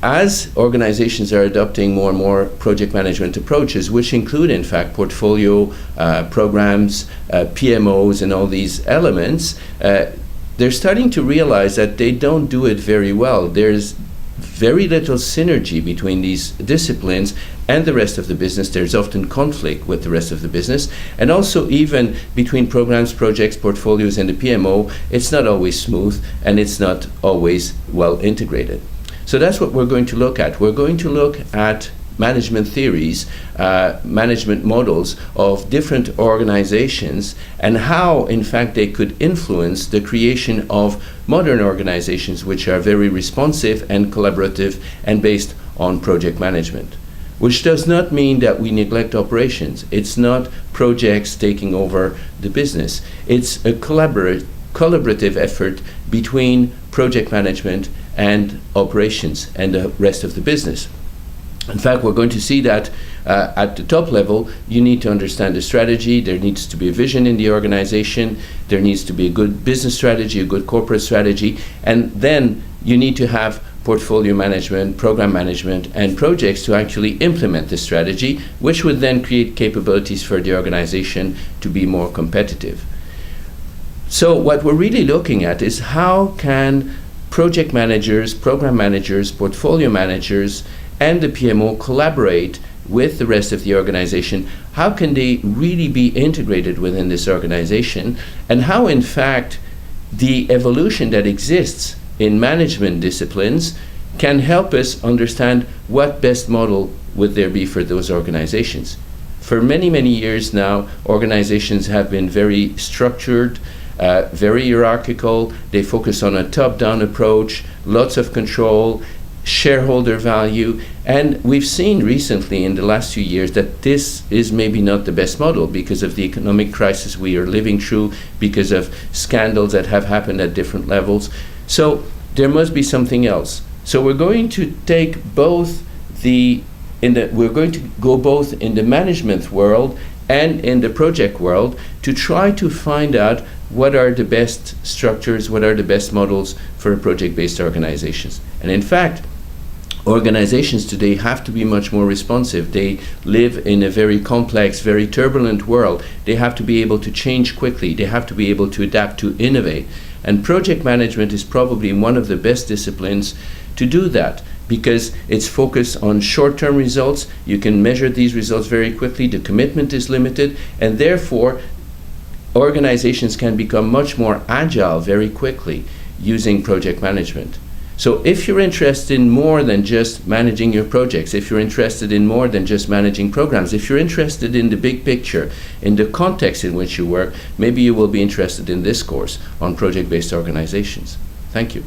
as organizations are adopting more and more project management approaches, which include, in fact, portfolio programs, PMOs, and all these elements, they're starting to realize that they don't do it very well. There's very little synergy between these disciplines and the rest of the business. There's often conflict with the rest of the business. And also even between programs, projects, portfolios, and the PMO, it's not always smooth and it's not always well integrated. So that's what we're going to look at. We're going to look at management theories, management models of different organizations, and how, in fact, they could influence the creation of modern organizations which are very responsive and collaborative and based on project management. Which does not mean that we neglect operations. It's not projects taking over the business. It's a collaborative effort between project management and operations and the rest of the business. In fact, we're going to see that at the top level, you need to understand the strategy. There needs to be a vision in the organization. There needs to be a good business strategy, a good corporate strategy. And then you need to have portfolio management, program management, and projects to actually implement the strategy, which would then create capabilities for the organization to be more competitive. So what we're really looking at is how can project managers, program managers, portfolio managers, and the PMO collaborate with the rest of the organization? How can they really be integrated within this organization? And how, in fact, the evolution that exists in management disciplines can help us understand what best model would there be for those organizations. For many, many years now, organizations have been very structured, very hierarchical. They focus on a top-down approach, lots of control, shareholder value, and we've seen recently in the last few years that this is maybe not the best model because of the economic crisis we are living through, because of scandals that have happened at different levels. So there must be something else. So we're going to take both we're going to go both in the management world and in the project world to try to find out what are the best structures, what are the best models for project-based organizations. And in fact, organizations today have to be much more responsive. They live in a very complex, very turbulent world. They have to be able to change quickly. They have to be able to adapt, to innovate. And project management is probably one of the best disciplines to do that because it's focused on short-term results. You can measure these results very quickly. The commitment is limited, and therefore organizations can become much more agile very quickly using project management. So if you're interested in more than just managing your projects, if you're interested in more than just managing programs, if you're interested in the big picture, in the context in which you work, maybe you will be interested in this course on project-based organizations. Thank you.